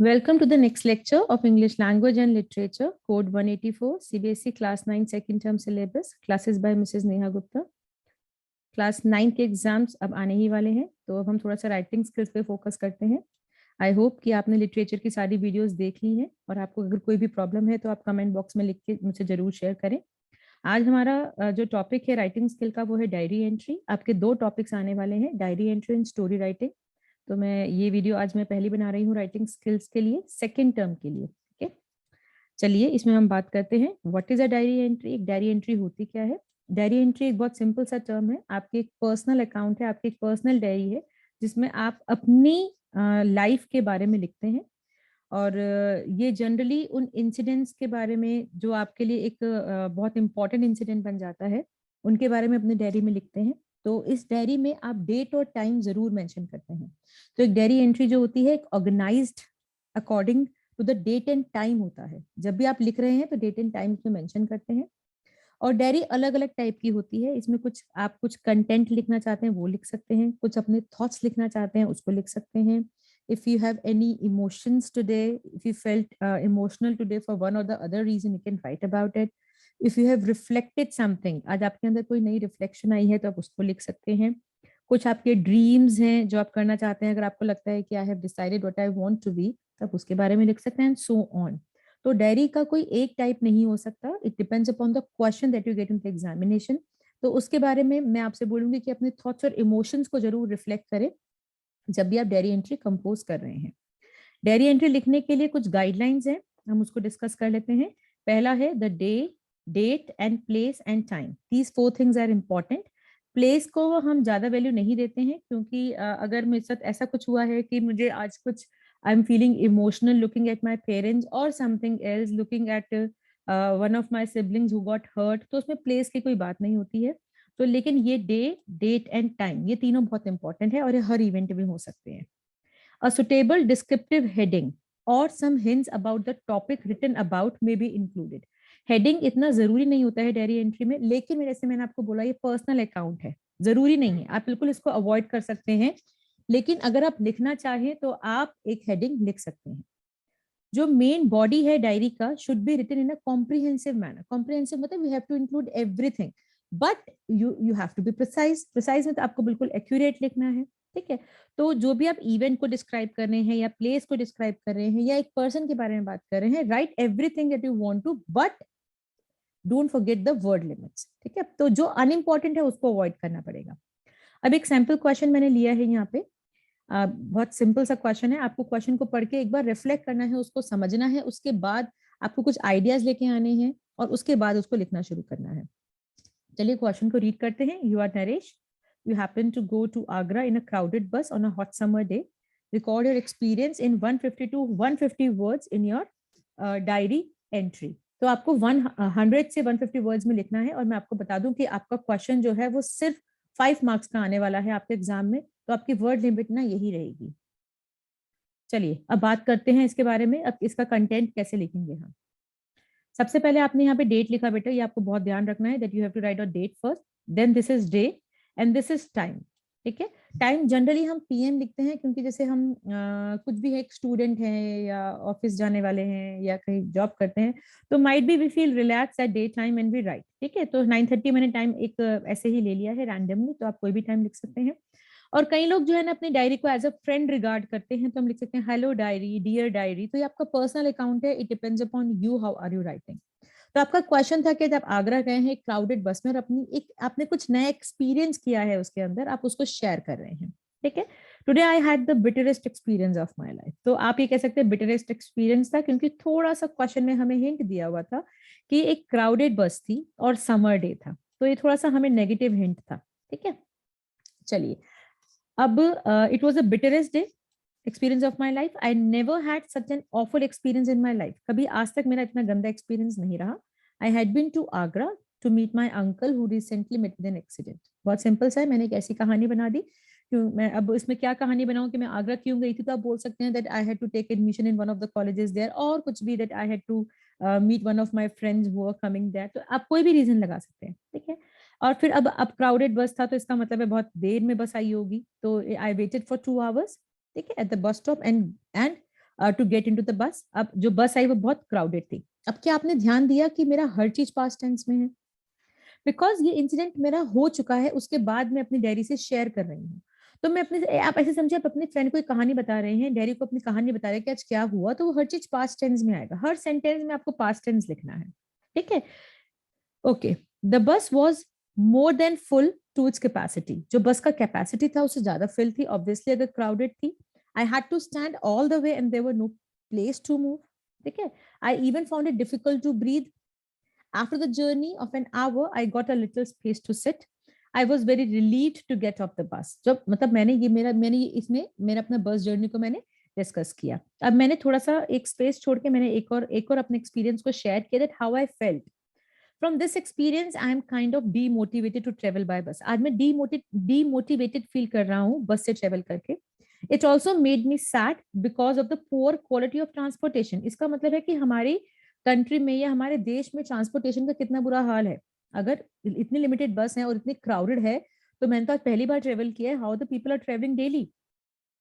Welcome to the next lecture of English Language and Literature, Code 184, CBSE Class 9 Second Term Syllabus, classes by Mrs. Neha Gupta. Class 9 के exams अब आने ही वाले हैं, तो अब हम थोड़ा सा राइटिंग स्किल्स पे फोकस करते हैं। आई होप कि आपने लिटरेचर की सारी वीडियोस देख ली हैं, और आपको अगर कोई भी प्रॉब्लम है तो आप कमेंट बॉक्स में लिख के मुझसे जरूर शेयर करें। आज हमारा जो टॉपिक है राइटिंग स्किल का वो है डायरी एंट्री। आपके दो टॉपिक्स आने वाले हैं, diary entry and story writing. तो मैं ये वीडियो आज मैं पहली बना रही हूँ राइटिंग स्किल्स के लिए, सेकेंड टर्म के लिए। ठीक है, चलिए इसमें हम बात करते हैं what is a diary entry. एक डायरी एंट्री होती क्या है? डायरी एंट्री एक बहुत सिंपल सा टर्म है। आपकी एक पर्सनल अकाउंट है, आपकी एक पर्सनल डायरी है जिसमें आप अपनी लाइफ के बारे में लिखते हैं। और ये जनरली उन इंसिडेंट्स के बारे में जो आपके लिए एक बहुत इंपॉर्टेंट इंसिडेंट बन जाता है, उनके बारे में अपनी डायरी में लिखते हैं। तो इस डायरी में आप डेट और टाइम जरूर मेंशन करते हैं। तो एक डायरी एंट्री जो होती है एक organised according to the date and time होता है। जब भी आप लिख रहे हैं तो डेट एंड टाइम में मेंशन करते हैं। और डायरी अलग अलग टाइप की होती है। इसमें कुछ आप कुछ कंटेंट लिखना चाहते हैं वो लिख सकते हैं, कुछ अपने थॉट्स लिखना चाहते हैं उसको लिख सकते हैं। If you have any emotions today, if you felt emotional today for one or the other reason, you can write about it. If you have reflected something, आज आपके अंदर कोई नई रिफ्लेक्शन आई है तो आप उसको लिख सकते हैं। कुछ आपके ड्रीम्स हैं जो आप करना चाहते हैं, अगर आपको लगता है कि I have decided what I want to be, तो आप उसके बारे में लिख सकते हैं, सो ऑन। तो डायरी का कोई एक टाइप नहीं हो सकता, it depends upon the question that you get in the examination. तो उसके बारे में मैं आपसे बोलूंगी कि अपने थॉट्स और इमोशंस को जरूर रिफ्लेक्ट करें जब भी आप डायरी एंट्री कंपोज कर रहे हैं। डायरी एंट्री लिखने के लिए कुछ गाइडलाइंस हैं, हम उसको डिस्कस कर लेते हैं। पहला है the day, date and place and time. These four things are important. Place को हम ज्यादा वैल्यू नहीं देते हैं, क्योंकि अगर मेरे साथ ऐसा कुछ हुआ है कि मुझे आज कुछ I am feeling emotional looking at my parents और something else looking at one of my siblings who got hurt, तो उसमें प्लेस की कोई बात नहीं होती है। तो लेकिन ये डे, डेट एंड टाइम, ये तीनों बहुत इंपॉर्टेंट है और ये हर इवेंट में हो सकते हैं। A suitable descriptive heading or some hints about the topic written about may be included. Heading इतना जरूरी नहीं होता है डायरी एंट्री में, लेकिन जैसे मैंने आपको बोला ये पर्सनल अकाउंट है, जरूरी नहीं है, आप बिल्कुल इसको अवॉइड कर सकते हैं। लेकिन अगर आप लिखना चाहें तो आप एक हेडिंग लिख सकते हैं। जो मेन बॉडी है डायरी का should be written in a comprehensive manner. Comprehensive मतलब you have to include everything, but you have to be precise. Precise में तो आपको बिल्कुल एक्यूरेट लिखना है। ठीक है, तो जो भी आप इवेंट को डिस्क्राइब कर रहे हैं या प्लेस को डिस्क्राइब कर रहे हैं या एक पर्सन के बारे में बात कर रहे हैं, write everything that you want to, but don't forget the word limits. ठीक है, तो जो अनइम्पॉर्टेंट है उसको अवॉइड करना पड़ेगा। अब एक सैम्पल क्वेश्चन मैंने लिया है यहाँ पे। बहुत सिंपल सा क्वेश्चन है, आपको क्वेश्चन को पढ़ के एक बार रिफ्लेक्ट करना है, उसको समझना है, उसके बाद आपको कुछ आइडियाज लेके आने हैं और उसके बाद उसको लिखना शुरू करना है। चलिए क्वेश्चन को रीड करते हैं। You are Naresh, you happen to go to Agra in a crowded bus on a hot summer day. Record your experience in 150 to 150 words in your diary entry. तो आपको 100 से 150 वर्ड्स में लिखना है। और मैं आपको बता दूं कि आपका क्वेश्चन जो है वो सिर्फ 5 मार्क्स का आने वाला है आपके एग्जाम में, तो आपकी वर्ड लिमिट ना यही रहेगी। चलिए अब बात करते हैं इसके बारे में, अब इसका कंटेंट कैसे लिखेंगे हम। सबसे पहले आपने यहाँ पे डेट लिखा बेटा, ये आपको बहुत ध्यान रखना है that you have to write a date first, then this is day and this is time. ठीक है, टाइम जनरली हम पीएम लिखते हैं, क्योंकि जैसे हम कुछ भी है, एक स्टूडेंट है या ऑफिस जाने वाले हैं या कहीं जॉब करते हैं, तो might be we feel relax at day time and we write. ठीक है, तो 9:30 मैंने टाइम एक ऐसे ही ले लिया है रैंडमली, तो आप कोई भी टाइम लिख सकते हैं। और कई लोग जो है ना अपनी डायरी को एज अ फ्रेंड रिगार्ड करते हैं, तो हम लिख सकते हैं हेलो डायरी, डियर डायरी। तो ये आपका पर्सनल अकाउंट है, it depends upon you how are you writing. तो आपका क्वेश्चन था कि जब आगरा गए हैं क्राउडेड बस में और अपनी एक आपने कुछ नया एक्सपीरियंस किया है उसके अंदर, आप उसको शेयर कर रहे हैं। ठीक है, today I had the bitterest experience of my life. तो आप ये कह सकते हैं बिटरेस्ट एक्सपीरियंस था, क्योंकि थोड़ा सा क्वेश्चन में हमें हिंट दिया हुआ था कि एक क्राउडेड बस थी और समर डे था, तो ये थोड़ा सा हमें नेगेटिव हिंट था। ठीक है, चलिए अब it was a bitterest day experience of my life. I never had such an awful experience in my life. कभी आज तक मेरा इतना गंदा एक्सपीरियंस नहीं रहा। I had been to Agra to meet my uncle who recently met with an accident. बहुत simple सा है, मैंने एक ऐसी कहानी बना दी। क्यों मैं अब इसमें क्या कहानी बनाऊं कि मैं आगरा क्यों गई थी, तो आप बोल सकते हैं that I had to take admission in one of the colleges there, और कुछ भी that I had to meet one of my friends who are coming there. तो आप कोई भी रीजन लगा सकते हैं। ठीक है, और फिर अब क्राउडेड बस था, तो इसका मतलब है बहुत देर में बस आई होगी। तो आई वेटेड फॉर 2 hours, ठीक है, at the bus stop and to get into the bus. अब जो बस आई वो बहुत क्राउडेड थी। अब क्या आपने ध्यान दिया कि मेरा हर चीज पास्ट टेंस में है, बिकॉज ये इंसिडेंट मेरा हो चुका है, उसके बाद मैं अपनी डायरी से शेयर कर रही हूँ। तो मैं अपने, आप ऐसे समझिए आप अपने फ्रेंड को एक कहानी बता रहे हैं, डायरी को अपनी कहानी बता रहे हैं कि आज क्या हुआ, तो वो हर चीज पास्ट टेंस में आएगा, हर सेंटेंस में आपको पास्ट टेंस लिखना है। ठीक है, okay. The bus was more than full to its capacity, जो बस का कैपेसिटी था उससे ज्यादा फिल थी, ऑब्वियसली अगर क्राउडेड थी। I had to stand all the way and there were no place to move. ठीक है, I even found it difficult to breathe. After the journey of an hour, I got a little space to sit. I was very relieved to get off the bus. जब मतलब मैंने ये इसमें मेरा अपना bus journey को मैंने discuss किया। अब मैंने थोड़ा सा एक स्पेस छोड़ के मैंने एक और अपने एक्सपीरियंस को शेयर किया, that how I felt from this experience. I am kind of demotivated to travel by bus. आज मैं डीमोटिवेटेड फील कर रहा हूँ बस से ट्रेवल करके। It also made me sad because of the poor quality of transportation. इसका मतलब है कि हमारी कंट्री में या हमारे देश में ट्रांसपोर्टेशन का कितना बुरा हाल है। अगर इतनी लिमिटेड बस है और इतनी क्राउडेड है, तो मैंने तो आज पहली बार ट्रेवल किया है, how the people are travelling daily.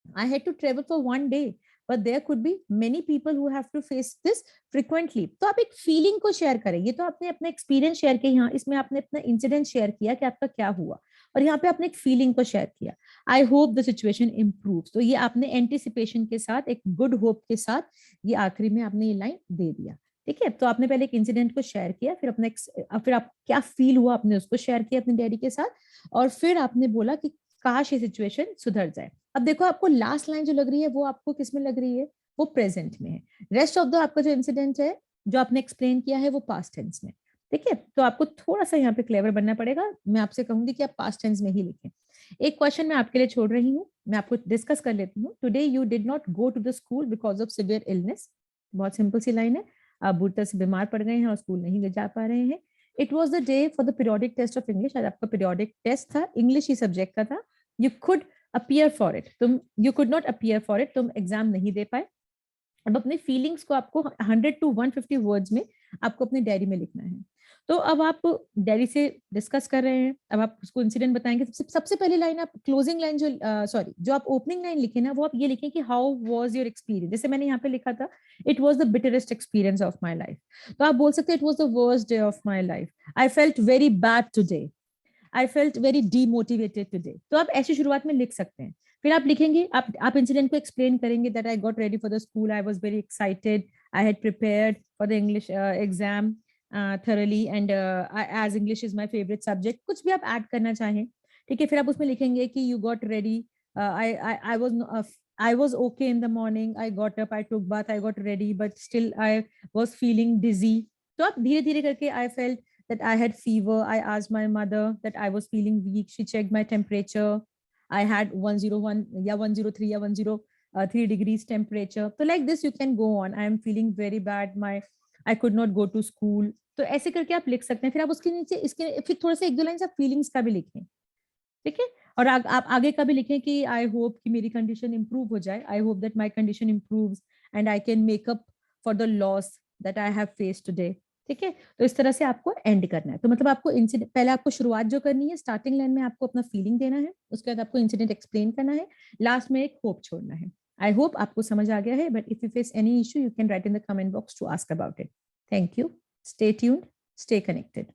I had to travel for one day, but there could be many people who have to face this frequently. तो आप एक फीलिंग को शेयर करें। ये तो आपने अपना एक्सपीरियंस शेयर किया, यहाँ इसमें आपने अपना इंसिडेंट शेयर किया कि आपका क्या हुआ, और यहाँ पे आपने एक फीलिंग को शेयर किया। I hope the situation improve. तो ये आपने एंटिसिपेशन के साथ, एक गुड होप के साथ, ये आखिरी में आपने ये लाइन दे दिया। ठीक है, तो आपने पहले एक इंसिडेंट को शेयर किया, फिर फिर आप क्या फील हुआ आपने उसको शेयर किया अपने डैडी के साथ, और फिर आपने बोला कि काश ये सिचुएशन सुधर जाए। अब देखो आपको लास्ट लाइन जो लग रही है वो आपको किस में लग रही है, वो प्रेजेंट में है। रेस्ट ऑफ द आपका जो इंसिडेंट है जो आपने एक्सप्लेन किया है वो पास्ट टेंस में। ठीक है, तो आपको थोड़ा सा यहाँ पे क्लेवर बनना पड़ेगा। मैं आपसे कहूंगी कि आप पास्ट टेंस में ही लिखें। एक क्वेश्चन मैं आपके लिए छोड़ रही हूँ, मैं आपको डिस्कस कर लेती हूँ। Today you did not go to the school because of severe illness. बहुत सिंपल सी लाइन है, आप बुरी तरह से बीमार पड़ गए हैं और स्कूल नहीं ले जा पा रहे हैं। It was the day for the periodic test of English. आज आपका पीरियोडिक टेस्ट था, इंग्लिश ही सब्जेक्ट का था। You could appear for it, you could not appear for it, तुम एग्जाम नहीं दे पाए। अब अपने फीलिंग्स को आपको 100 to 150 वर्ड्स में आपको अपनी डायरी में लिखना है। तो अब आप डायरी से डिस्कस कर रहे हैं, अब आप उसको इंसिडेंट बताएंगे। सबसे पहली लाइन आप क्लोजिंग लाइन जो जो आप ओपनिंग लाइन लिखे ना, वो आप ये लिखें कि हाउ वाज योर एक्सपीरियंस। जैसे मैंने यहाँ पे लिखा था, it was the bitterest experience of my life, तो आप बोल सकते हैं it was the worst day of my life, I felt very bad today, I felt very demotivated today. तो आप ऐसी शुरुआत में लिख सकते हैं। फिर आप लिखेंगे, आप इंसिडेंट को एक्सप्लेन करेंगे, that I got ready for the school, I was very excited, I had prepared for the English exam thoroughly and as English is my favorite subject, कुछ भी आप ऐड करना चाहें। ठीक है, फिर आप उसमें लिखेंगे कि you got ready, I was okay in the morning, I got up, I took bath, I got ready, but still I was feeling dizzy। तो आप धीरे धीरे करके I felt that I had fever. I asked my mother that I was feeling weak. She checked my temperature. I had 101, yeah, 103, yeah, 103 degrees temperature. So like this, you can go on. I am feeling very bad. I could not go to school. तो ऐसे करके आप लिख सकते हैं। फिर आप उसके नीचे इसके फिर थोड़ा सा एक दो लाइन आप फीलिंग्स का भी लिखें। ठीक है, और आप आगे का भी लिखें कि आई होप कि मेरी कंडीशन इंप्रूव हो जाए, I hope that my condition improves and I can make up for the loss that I have faced today. ठीक है, तो इस तरह से आपको एंड करना है। तो मतलब आपको इंसिडेंट, पहले आपको शुरुआत जो करनी है, स्टार्टिंग लाइन में आपको अपना फीलिंग देना है, उसके बाद आपको इंसिडेंट एक्सप्लेन करना है, लास्ट में एक होप छोड़ना है। आई होप आपको समझ आ गया है, but if you face any issue you can write in the comment box to ask about it. Thank you, stay tuned, stay connected.